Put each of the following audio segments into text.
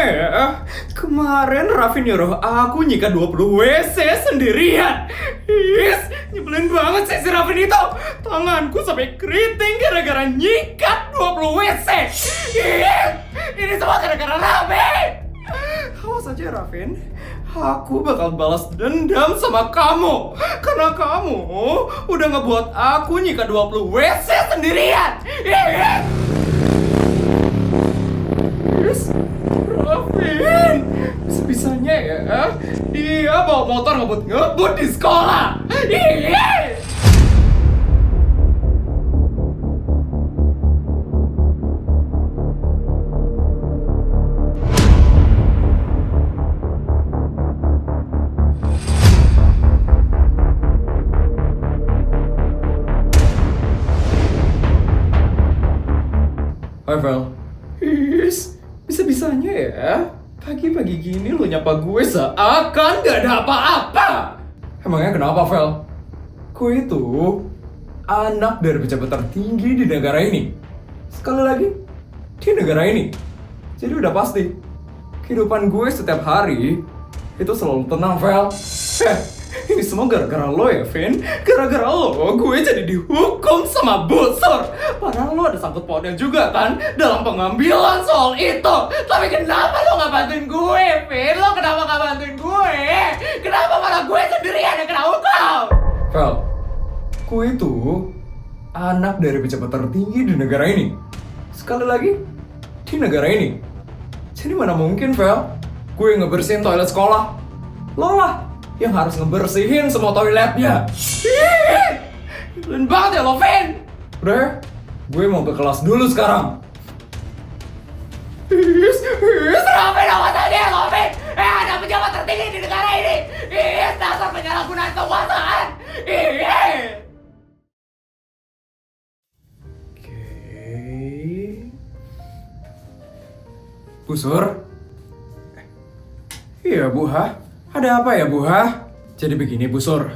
ya, kemarin Raffi nyuruh aku nyikat 20 WC sendirian. Nyebelin banget sih si Raffi itu. Tanganku sampai keriting gara-gara nyikat 20 WC. Ini semua gara-gara Raffi. Awas aja Raffin, aku bakal balas dendam sama kamu. Karena kamu udah ngebuat aku nyikat 20 WC sendirian. Raffin, sebisanya ya, dia bawa motor ngebut di sekolah. Hai Vel. Bisa-bisanya ya, pagi-pagi gini lo nyapa gue seakan gak ada apa-apa. Emangnya kenapa Vel? Gue itu anak dari pejabat tertinggi di negara ini. Sekali lagi, di negara ini. Jadi udah pasti, kehidupan gue setiap hari itu selalu tenang Vel. Ini semua gara-gara lo ya, Vin. Gara-gara lo, gue jadi dihukum sama busur. Padahal lo ada sangkut pautnya juga kan dalam pengambilan soal itu. Tapi kenapa lo gak bantuin gue, Vin? Lo kenapa gak bantuin gue? Kenapa malah gue sendirian yang kena hukum? Vel, gue itu anak dari pejabat tertinggi di negara ini. Sekali lagi, di negara ini. Jadi mana mungkin, Vel, gue ngebersihin toilet sekolah. Lo lah yang harus ngebersihin semua toiletnya. Keren banget ya lo, Vin. Udah, gue mau ke kelas dulu sekarang. Raffin, awas aja ya lo, Vin. Ada pejabat tertinggi di negara ini. Dasar penyalahgunaan kekuasaan. Oke. Busur? Iya, Bu Ha. Ada apa ya, Bu Ha? Jadi begini, Bu Sur.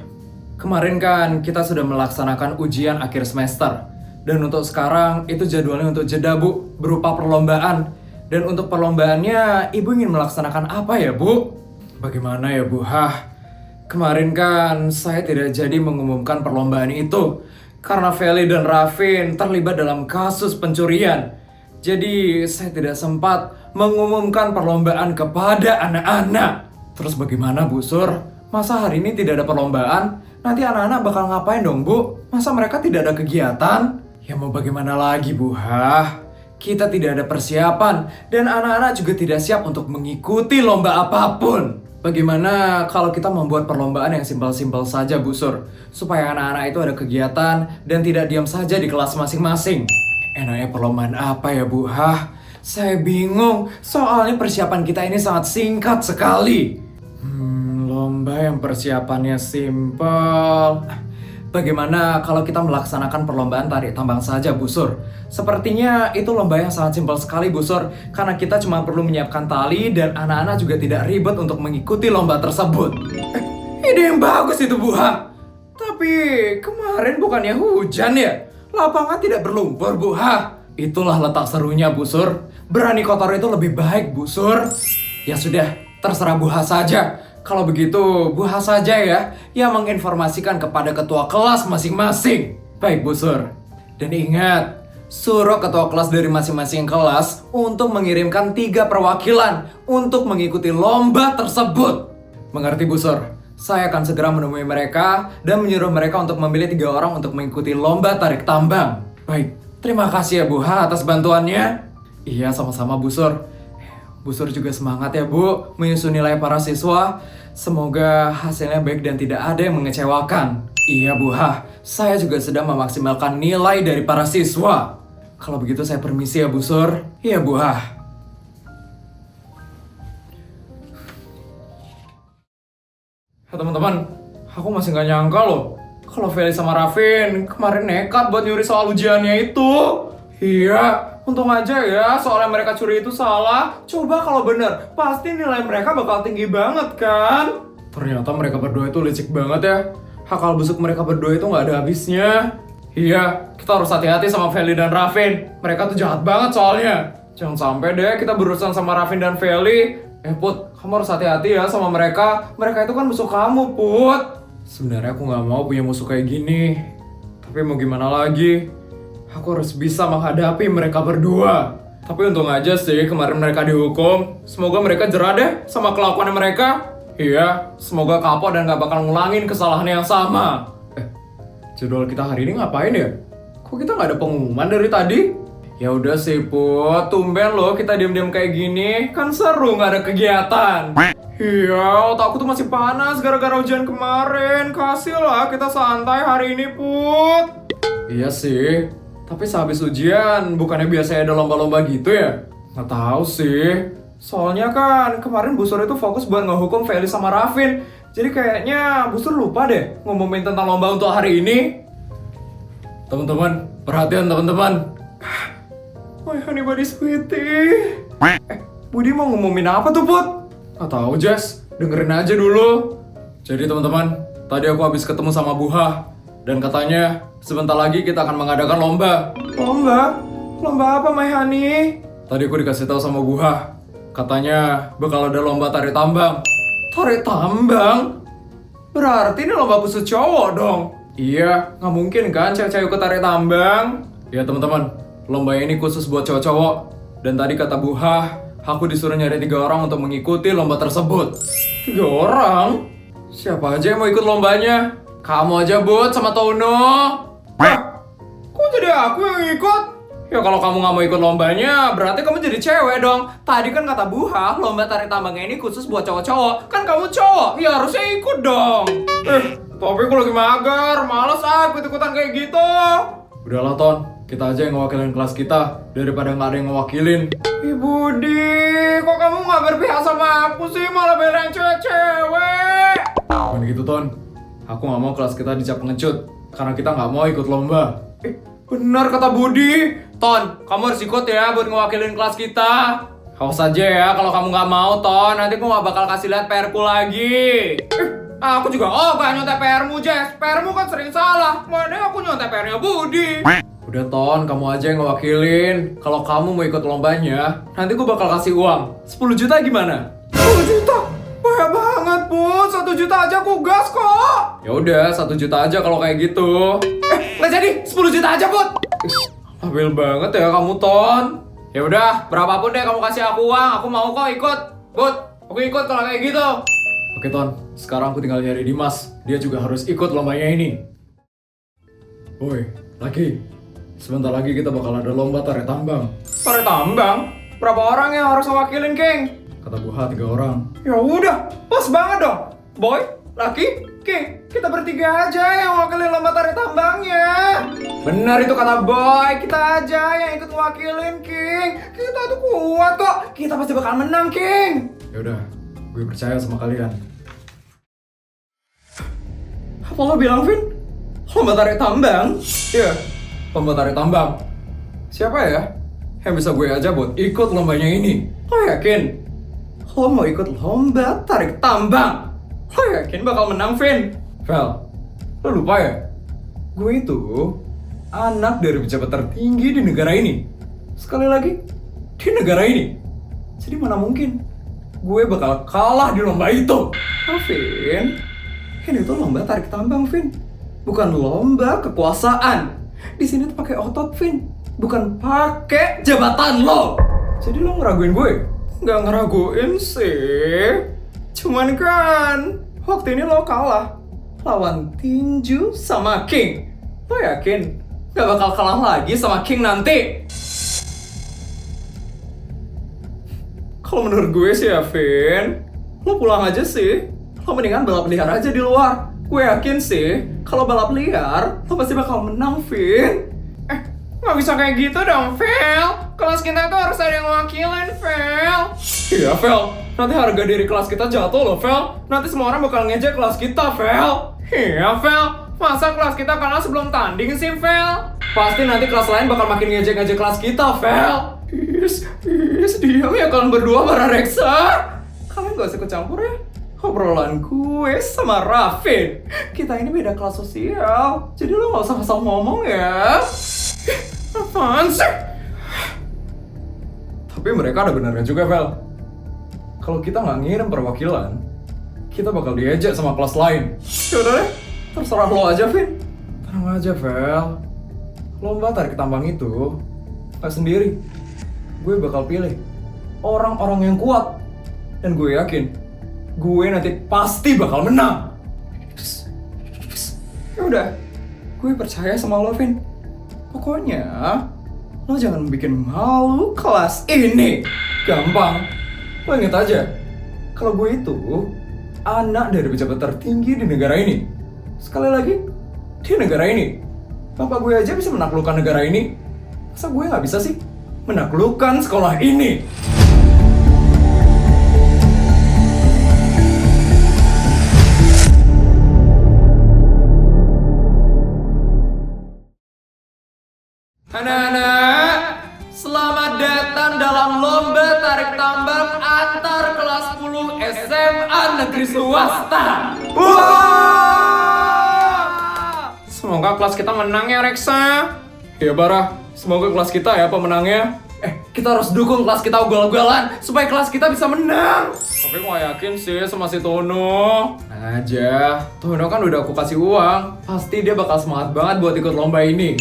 Kemarin kan kita sudah melaksanakan ujian akhir semester. Dan untuk sekarang itu jadwalnya untuk jeda, Bu, berupa perlombaan. Dan untuk perlombaannya, Ibu ingin melaksanakan apa ya, Bu? Bagaimana ya, Bu Ha? Kemarin kan saya tidak jadi mengumumkan perlombaan itu. Karena Feli dan Raffin terlibat dalam kasus pencurian. Jadi saya tidak sempat mengumumkan perlombaan kepada anak-anak. Terus bagaimana, Bu Sur? Masa hari ini tidak ada perlombaan? Nanti anak-anak bakal ngapain dong, Bu? Masa mereka tidak ada kegiatan? Ya mau bagaimana lagi, Bu Ha? Kita tidak ada persiapan dan anak-anak juga tidak siap untuk mengikuti lomba apapun. Bagaimana kalau kita membuat perlombaan yang simpel-simpel saja, Bu Sur? Supaya anak-anak itu ada kegiatan dan tidak diam saja di kelas masing-masing. Enaknya perlombaan apa ya, Bu Ha? Saya bingung, soalnya persiapan kita ini sangat singkat sekali. Lomba yang persiapannya simpel. Bagaimana kalau kita melaksanakan perlombaan tarik tambang saja, Bu Sur? Sepertinya itu lomba yang sangat simpel sekali, Bu Sur. Karena kita cuma perlu menyiapkan tali dan anak-anak juga tidak ribet untuk mengikuti lomba tersebut. Ide yang bagus itu, Bu Ha. Tapi kemarin bukannya hujan ya? Lapangan tidak berlumpur, Bu Ha. Itulah letak serunya, Bu Sur. Berani kotor itu lebih baik, Bu Sur. Ya sudah, terserah Bu Ha saja. Kalau begitu, Bu Ha saja ya yang menginformasikan kepada ketua kelas masing-masing. Baik, Bu Sur. Dan ingat, suruh ketua kelas dari masing-masing kelas untuk mengirimkan 3 perwakilan untuk mengikuti lomba tersebut. Mengerti, Bu Sur? Saya akan segera menemui mereka dan menyuruh mereka untuk memilih 3 orang untuk mengikuti lomba tarik tambang. Baik, terima kasih ya Bu Ha atas bantuannya. Iya, sama-sama Bu Sur. Bu Sur juga semangat ya, Bu, menyusun nilai para siswa. Semoga hasilnya baik dan tidak ada yang mengecewakan. Iya, Bu Ha, saya juga sedang memaksimalkan nilai dari para siswa. Kalau begitu saya permisi ya, Bu Sur. Iya, Bu Ha. Teman-teman, aku masih gak nyangka loh kalau Feli sama Raffin kemarin nekat buat nyuri soal ujiannya itu. Iya, untung aja ya soal yang mereka curi itu salah. Coba kalau bener, pasti nilai mereka bakal tinggi banget kan? Ternyata mereka berdua itu licik banget ya. Akal busuk mereka berdua itu gak ada habisnya. Iya, kita harus hati-hati sama Feli dan Raffin. Mereka tuh jahat banget soalnya. Jangan sampai deh kita berurusan sama Rafin dan Feli. Put, kamu harus hati-hati ya sama mereka. Mereka itu kan musuh kamu, Put. Sebenarnya aku nggak mau punya musuh kayak gini. Tapi mau gimana lagi? Aku harus bisa menghadapi mereka berdua. Tapi untung aja sih kemarin mereka dihukum. Semoga mereka jerah deh sama kelakuan mereka. Iya, semoga kapok dan gak bakal ngulangin kesalahan yang sama. Jadwal kita hari ini ngapain ya? Kok kita gak ada pengumuman dari tadi? Ya udah sih Put, tumben loh kita diam-diam kayak gini. Kan seru gak ada kegiatan. Iya, otakku tuh masih panas gara-gara ujian kemarin. Kasih lah kita santai hari ini Put. Iya sih. Tapi sehabis ujian, bukannya biasanya ada lomba-lomba gitu ya? Nggak tahu sih. Soalnya kan kemarin Bu Sur itu fokus buat ngehukum Feli sama Rafin. Jadi kayaknya Bu Sur lupa deh ngomongin tentang lomba untuk hari ini. Teman-teman, perhatian teman-teman. My honey buddy sweetie. Budi mau ngumumin apa tuh Put? Nggak tahu Jess, dengerin aja dulu. Jadi teman-teman, tadi aku habis ketemu sama Buha. Dan katanya sebentar lagi kita akan mengadakan lomba. Lomba? Lomba apa, My Honey? Tadi aku dikasih tahu sama Buha. Katanya bakal ada lomba tarik tambang. Tarik tambang? Berarti ini lomba khusus cowok dong? Iya, nggak mungkin kan cewek-cewek ikut tarik tambang? Ya teman-teman, lomba ini khusus buat cowok-cowok. Dan tadi kata Buha, aku disuruh nyari 3 orang untuk mengikuti lomba tersebut. 3 orang? Siapa aja yang mau ikut lombanya? Kamu aja Bud sama Tono. Kok jadi aku yang ikut? Ya kalau kamu nggak mau ikut lombanya, berarti kamu jadi cewek dong. Tadi kan kata Buha, lomba tarik tambangnya ini khusus buat cowok-cowok. Kan kamu cowok, ya harusnya ikut dong. Tapi aku lagi mager, males ikut-ikutan kayak gitu. Udahlah Ton, kita aja yang ngewakilin kelas kita, daripada nggak ada yang ngewakilin. Budi, kok kamu nggak berpihak sama aku sih, malah belain cewek-cewek? Bukan gitu Ton. Aku nggak mau kelas kita dicap pengecut, karena kita nggak mau ikut lomba. Benar kata Budi. Ton, kamu harus ikut ya buat ngewakilin kelas kita. Awas aja ya kalau kamu nggak mau Ton, nanti aku nggak bakal kasih lihat PR-ku lagi. Aku juga gak nyontek PR-mu Jess. PR-mu kan sering salah, mana aku nyontek PR-nya Budi. Udah Ton, kamu aja yang ngewakilin. Kalau kamu mau ikut lombanya, nanti aku bakal kasih uang 10 juta gimana? 10 juta? Banyak banget, Put. 1 juta aja aku gas kok. Ya udah, 1 juta aja kalau kayak gitu. Nggak jadi, 10 juta aja, Put. Labil banget ya kamu, Ton. Ya udah, berapapun deh kamu kasih aku uang, aku mau kok ikut. Put, aku ikut kalau kayak gitu. Oke, Ton. Sekarang aku tinggal nyari Dimas. Dia juga harus ikut lombanya ini. Woi, Laki. Sebentar lagi kita bakal ada lomba tarik tambang. Tarik tambang? Berapa orang yang harus ngewakilin, King? Kata Buha 3 orang. Ya udah, pas banget dong. Boy, Laki, King, kita bertiga aja yang wakilin lomba tarik tambangnya. Benar itu kata Boy, kita aja yang ikut wakilin, King. Kita tuh kuat kok, kita pasti bakal menang, King. Ya udah, gue percaya sama kalian. Apa lo bilang, Vin? Lomba tarik tambang? Iya, lomba tarik tambang. Siapa ya yang bisa gue aja buat ikut lombanya ini? Lo yakin? Lo mau ikut lomba tarik tambang? Lo yakin bakal menang, Vin? Vel, lo lupa ya? Gue itu anak dari pejabat tertinggi di negara ini. Sekali lagi, di negara ini. Jadi mana mungkin gue bakal kalah di lomba itu? Oh, Vin, ini tuh lomba tarik tambang, Vin. Bukan lomba kekuasaan. Di sini tuh pakai otot, Vin. Bukan pakai jabatan lo. Jadi lo ngeraguin gue? Nggak ngeraguin sih. Cuman kan waktu ini lo kalah lawan tinju sama King. Lo yakin nggak bakal kalah lagi sama King nanti? Kalau menurut gue sih ya, Vin, lo pulang aja sih. Lo mendingan balap liar aja di luar. Gue yakin sih, kalau balap liar, lo pasti bakal menang, Vin. Nggak bisa kayak gitu dong, Vel. Kelas kita tuh harus ada yang wakilin, Vel. Iya, Vel. Nanti harga diri kelas kita jatuh loh, Vel. Nanti semua orang bakal ngejek kelas kita, Vel. Iya, Vel. Masa kelas kita kalah sebelum tanding sih, Vel? Pasti nanti kelas lain bakal makin ngejek-ngejek kelas kita, Vel. Diam ya kalian berdua para Reksa. Kalian gak usah ikut campur ya obrolan gue sama Rafin. Kita ini beda kelas sosial, jadi lo gak usah asal ngomong ya. Apaan sih? Tapi mereka ada benernya juga, Vel. Kalau kita nggak ngirim perwakilan, kita bakal diejek sama kelas lain. Yaudah deh, terserah lo aja, Vin. Tenang aja, Vel. Lomba tarik tambang itu nggak sendiri. Gue bakal pilih orang-orang yang kuat. Dan gue yakin, gue nanti pasti bakal menang. Yaudah, gue percaya sama lo, Vin. Pokoknya, lo jangan bikin malu kelas ini. Gampang. Lo inget aja, kalau gue itu anak dari pejabat tertinggi di negara ini. Sekali lagi, di negara ini. Bapak gue aja bisa menaklukkan negara ini. Masa gue nggak bisa sih menaklukkan sekolah ini? Anak-anak, selamat datang dalam lomba tarik tambang antar kelas 10 SMA negeri swasta. Semoga kelas kita menang ya, Reksa. Ya, Barah, semoga kelas kita ya pemenangnya. Kita harus dukung kelas kita ugal-ugalan supaya kelas kita bisa menang. Tapi mau yakin sih sama si Tono. Nah aja, Tono kan udah aku kasih uang. Pasti dia bakal semangat banget buat ikut lomba ini.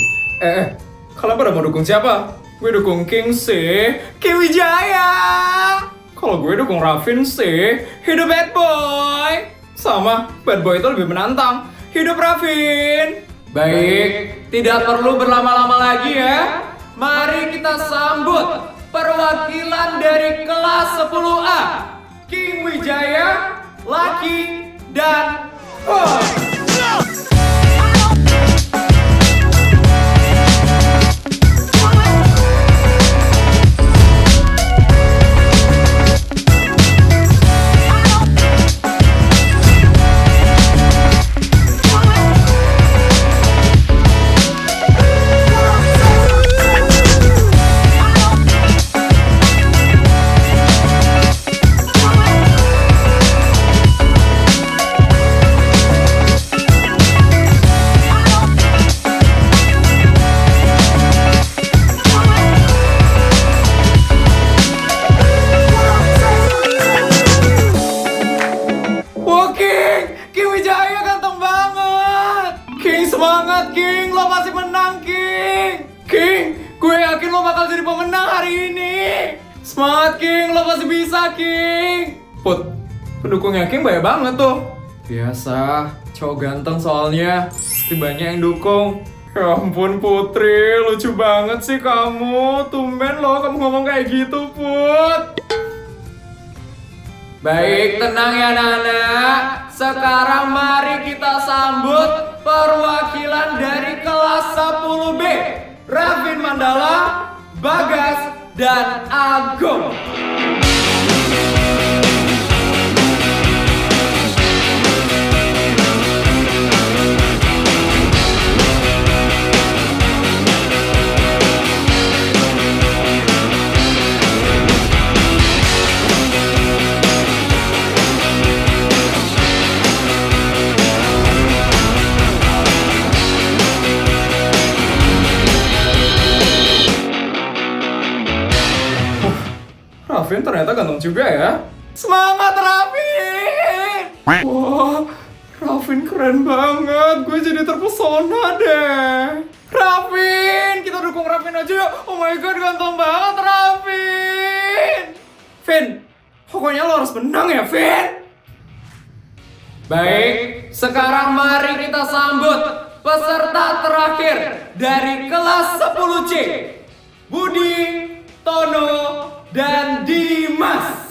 Kalian pada mau dukung siapa? Gue dukung King sih, King Wijaya. Kalau gue dukung Raffin sih, hidup bad boy. Sama, bad boy itu lebih menantang. Hidup Raffin. Baik, tidak perlu berlama-lama lagi ya. Mari kita sambut perwakilan dari kelas 10A. King Wijaya, Lucky, dan Boy. Semangat, King! Lo pasti menang, King! King, gue yakin lo bakal jadi pemenang hari ini! Semangat, King! Lo pasti bisa, King! Put, pendukungnya King banyak banget tuh. Biasa, cowok ganteng soalnya. Pasti banyak yang dukung. Ya ampun, Putri. Lucu banget sih kamu. Tumben lo kamu ngomong kayak gitu, Put. Baik, tenang ya, anak-anak. Sekarang mari kita sambut perwakilan dari kelas 10B. Raffin Mandala, Bagas, dan Agung. Raffin ternyata ganteng juga ya. Semangat, Raffin! Wah, Raffin keren banget. Gue jadi terpesona deh. Raffin, kita dukung Raffin aja yuk. Oh my god, ganteng banget Raffin. Vin, pokoknya lo harus menang ya, Vin. Baik, sekarang mari kita sambut peserta terakhir dari kelas 10C. Budi, Tono, dan Dimas.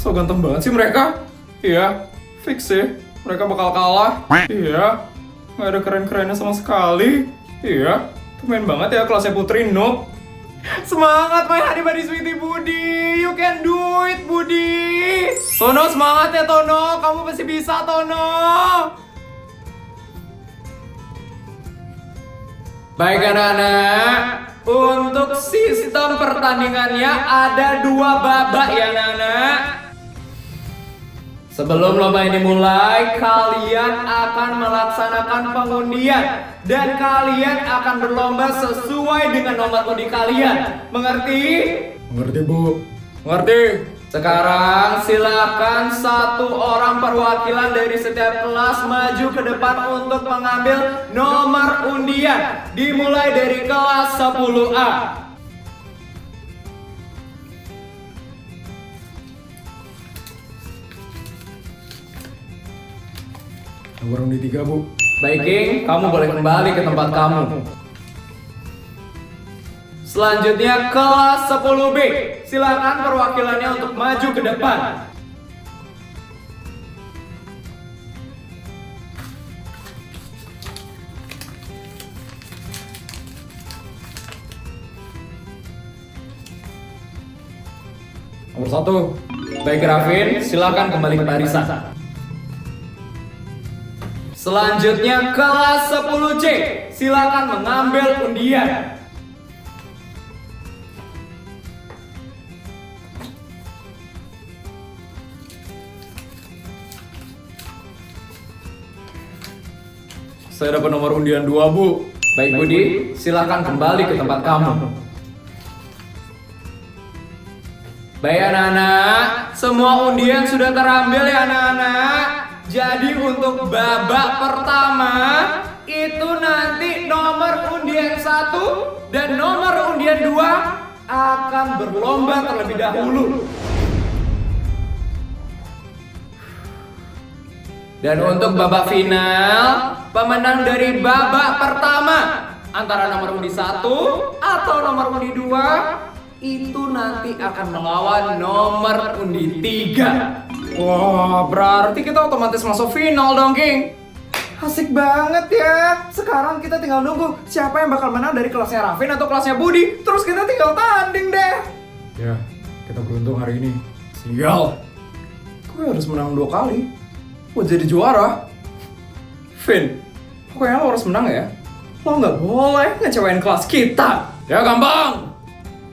So ganteng banget sih mereka. Iya, fix sih. Mereka bakal kalah. Iya, nggak ada keren-kerennya sama sekali. Iya, tumben banget ya kelasnya Putri noob. Semangat my honey buddy sweetie Budi. You can do it Budi. Tono semangat ya Tono. Kamu pasti bisa Tono. Baik anak-anak. Untuk sistem pertandingannya ada 2 babak ya anak-anak. Sebelum lomba ini mulai, kalian akan melaksanakan pengundian dan kalian akan berlomba sesuai dengan nomor undi kalian. Mengerti? Mengerti, Bu. Mengerti. Sekarang silakan 1 orang perwakilan dari setiap kelas maju ke depan untuk mengambil nomor undian. Dimulai dari kelas 10A. Nomor undi 3, Bu. Baik, King, kamu boleh kembali ke tempat kamu. Selanjutnya kelas 10B. Silakan perwakilannya untuk maju ke depan. Nomor 1. Baik, Rafin, silakan kembali ke barisan. Selanjutnya kelas 10C, silakan mengambil undian. Saya dapat nomor undian 2, Bu. Baik Budi, silakan kembali ke tempat kamu. Baik anak-anak, semua undian sudah terambil ya anak-anak. Jadi untuk babak pertama itu nanti nomor undian 1 dan nomor undian 2 akan berlomba terlebih dahulu. Dan untuk babak final, pemenang dari babak pertama antara nomor undi 1 atau nomor undi 2 itu nanti akan melawan nomor undi 3. Wah, berarti kita otomatis masuk final dong, King. Asik banget ya. Sekarang kita tinggal nunggu siapa yang bakal menang dari kelasnya Rafin atau kelasnya Budi. Terus kita tinggal tanding deh. Ya, kita beruntung hari ini. Sial. Gue harus menang 2 kali buat jadi juara. Vin, pokoknya lo harus menang ya. Lo nggak boleh ngecewain kelas kita. Ya gampang.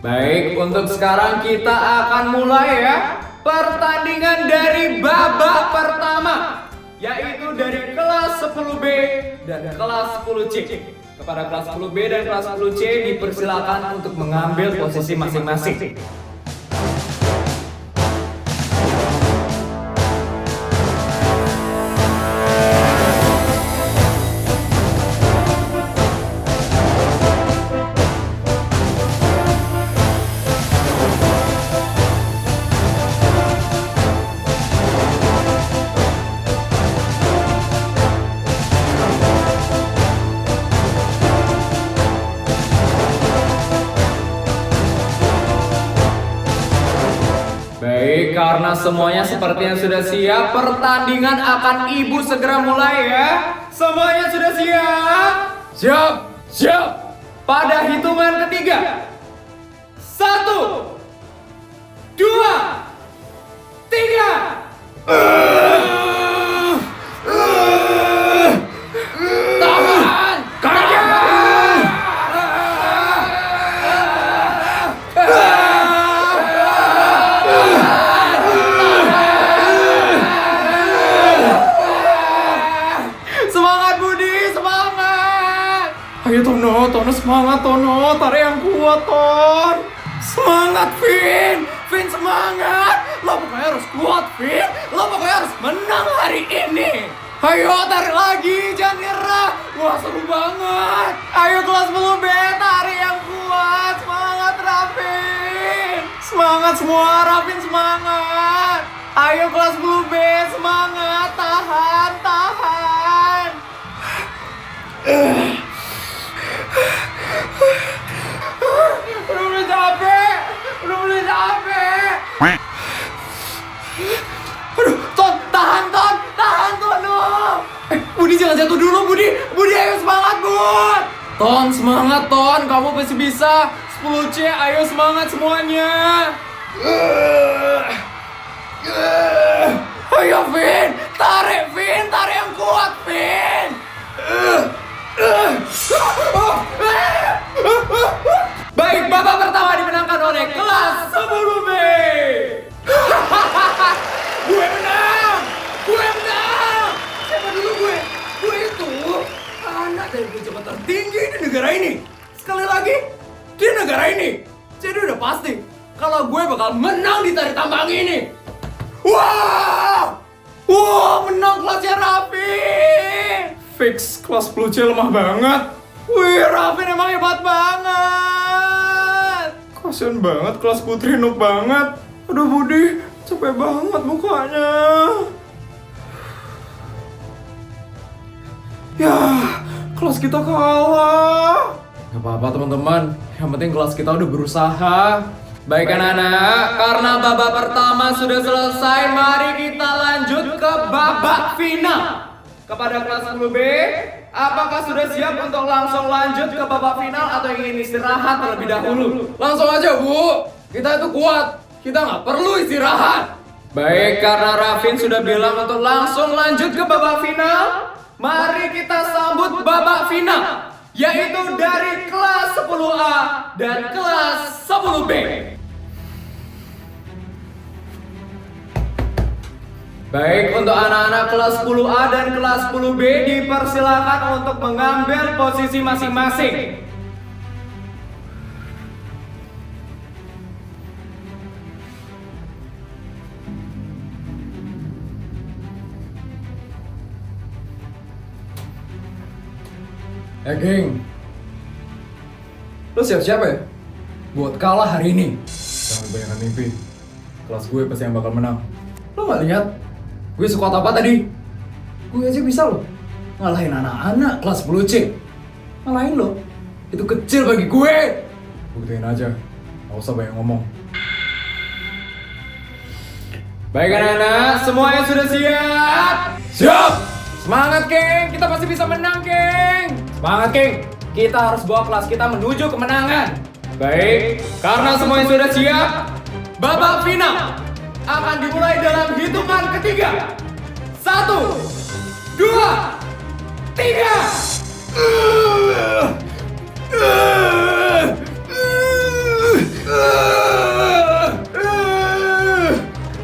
Baik, untuk sekarang kita akan mulai ya. Pertandingan dari babak pertama, yaitu dari kelas 10B dan kelas 10C. Kepada kelas 10B dan kelas 10C dipersilakan untuk mengambil posisi masing-masing. Baik, karena semuanya sepertinya sudah siap, pertandingan akan Ibu segera mulai ya. Semuanya sudah siap? Siap, siap. Pada hitungan ketiga. 1, 2, 3. Tahan! Kaget! Semangat Budi, semangat! Ayo Tono semangat Tono, tarik yang kuat Ton. Semangat Vin, Vin semangat. Lo pokoknya harus kuat Vin, lo pokoknya harus menang hari ini. Ayo tarik lagi, jangan nyerah. Wah seru banget. Ayo kelas 10B, tarik yang kuat. Semangat Rafin. Semangat semua, Rafin semangat. Ayo kelas 10B, semangat. Tahan, tahan. Udah mulai capek. Aduh, Ton, tahan Tono. Budi jangan jatuh dulu, Budi ayo semangat, Bud. Ton, semangat Ton, kamu pasti bisa. 10C, ayo semangat semuanya. Ayo Vin, tarik yang kuat Vin. Baik, babak pertama dimenangkan oleh kelas 10B. Gue menang. Siapa dulu gue? Gue itu anak dari pejabat tertinggi di negara ini. Sekali lagi, di negara ini. Jadi udah pasti kalau gue bakal menang di tari tambang ini. Wah, menang kelasnya Raffi. Fix kelas 10C lemah banget. Wih, Raffi emang hebat banget. Kasian banget kelas putri noob banget. Aduh Budi, capek banget mukanya. Ya, kelas kita kalah. Gak apa-apa teman-teman, yang penting kelas kita udah berusaha. Baik anak-anak, karena babak pertama sudah selesai, mari kita lanjut ke babak final. Kepada kelas 10B, apakah sudah siap untuk langsung lanjut ke babak final atau ingin istirahat terlebih dahulu? Langsung aja Bu, kita itu kuat, kita nggak perlu istirahat. Baik, karena Raffin sudah bilang untuk langsung lanjut ke babak final, mari kita sambut babak final, yaitu dari kelas 10A dan kelas 10B. Baik, untuk anak-anak kelas 10A dan kelas 10B dipersilakan untuk mengambil posisi masing-masing. Geng, lo siap-siap ya? Buat kalah hari ini. Jangan kebanyakan mimpi. Kelas gue pasti yang bakal menang. Lo gak lihat? Gue sekuat apa tadi? Gue aja bisa loh ngalahin anak-anak kelas 10C. Ngalahin lo, itu kecil bagi gue. Buktiin aja, gak usah banyak ngomong. Baik anak-anak, semuanya sudah siap? Siap! Semangat geng, kita pasti bisa menang geng. Semangat geng, kita harus bawa kelas kita menuju kemenangan. Baik, karena semuanya sudah siap, babak final akan dimulai dalam hitungan ketiga. 1, 2, 3.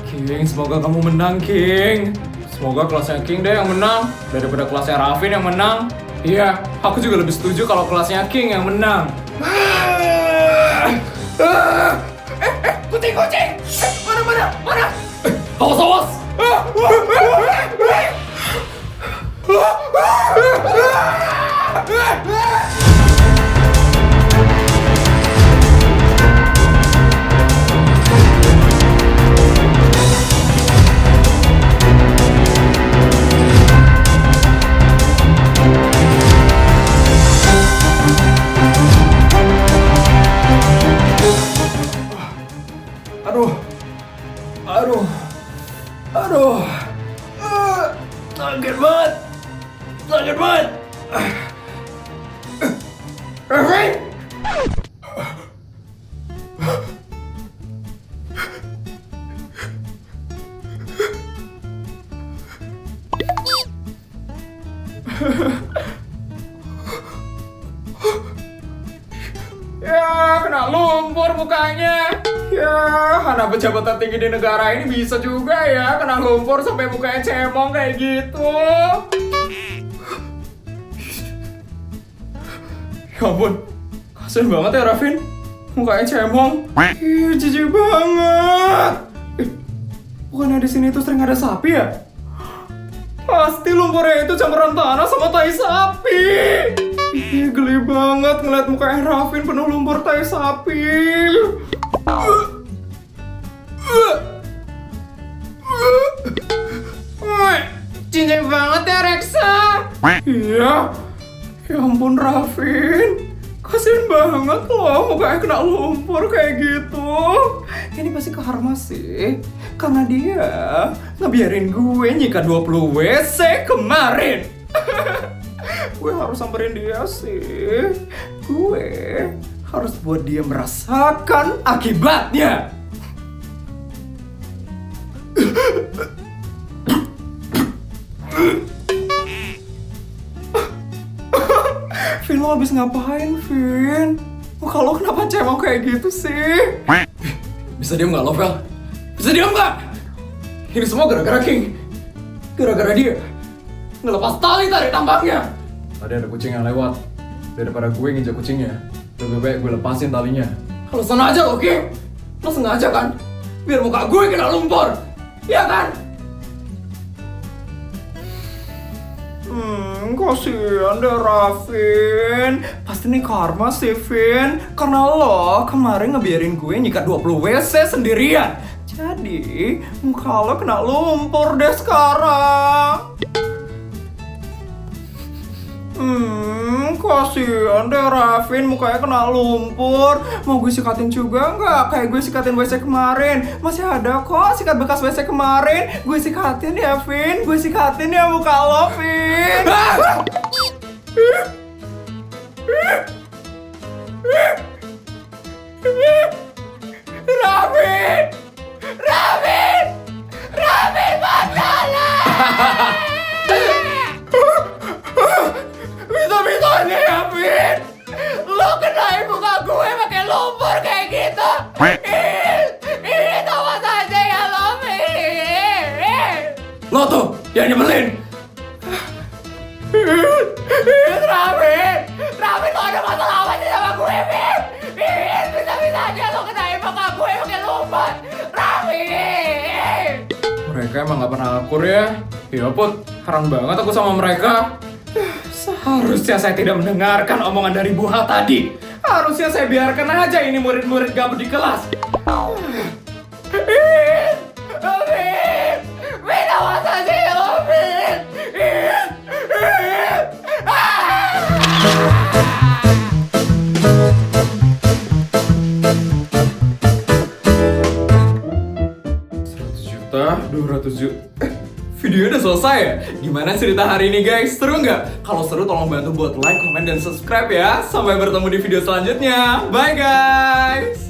King, semoga kamu menang King. Semoga kelasnya King deh yang menang daripada kelasnya Raffin yang menang. Iya, aku juga lebih setuju kalau kelasnya King yang menang. Kucing! Mana? Awas! Aduh. Sakit banget. Raffin! Ya, kena lumpur mukanya. Ya, anak pejabat tertinggi di negara ini bisa juga ya kena lumpur sampai mukanya cemong kayak gitu. Ya ampun, kasian banget ya Raffin, mukanya cemong. Ih, jijik banget. Bukannya di sini tuh sering ada sapi ya? Pasti lumpurnya itu campuran tanah sama tai sapi. Ih, geli banget ngeliat mukanya Raffin penuh lumpur tai sapi. Cincin banget ya Reksa. Iya. Ya ampun Raffin, kasian banget loh mukanya kena lumpur kayak gitu. Ini pasti karma sih, karena dia ngebiarin gue nyikat 20 WC kemarin. Gue harus samperin dia sih. Gue harus buat dia merasakan akibatnya. Vin, lo habis ngapain, Vin? Muka lo kenapa cemong kayak gitu sih? Bisa diam nggak lo, Vel? Bisa diam nggak? Ini semua gara-gara King. Gara-gara dia ngelepas tali dari tambangnya. Tadi ada kucing yang lewat. Daripada gue nginjak kucingnya, lebih baik gue lepasin talinya. Kalau sengaja lo, King. Lo sengaja kan? Biar muka gue kena lumpur. Iya kan? Kasihan deh Raffin. Pasti nih karma sih, Vin. Karena lo kemarin ngebiarin gue nyikat 20 WC sendirian. Jadi, muka lo kena lumpur deh sekarang. Kasihan deh Raffin, mukanya kena lumpur. Mau gue sikatin juga nggak? Kayak gue sikatin WC kemarin. Masih ada kok sikat bekas WC kemarin. Gue sikatin ya, Vin. Gue sikatin ya muka lo, Vin. Raffin! Raffin! Raffin, bantalan! Bisa-bisanya ya, Vin! Lo kenain muka gue pakai lumpur kayak gitu! Ini sama saja ya lo, Vin! Lo tuh, yang nyebelin! Raffin! Raffin, lo ada masalah apa sih sama gue, Vin? Bisa-bisanya lo kenain muka gue pakai lumpur! Raffin! Mereka emang gak pernah akur ya? Ya Put, heran banget aku sama mereka. Seharusnya saya tidak mendengarkan omongan dari Bu Hal tadi. Harusnya saya biarkan aja ini murid-murid gabut di kelas. Vin, awas aja ya lo, Vin. $100.200.000. Videonya udah selesai ya? Gimana cerita hari ini guys? Seru nggak? Kalau seru tolong bantu buat like, comment, dan subscribe ya. Sampai bertemu di video selanjutnya. Bye guys!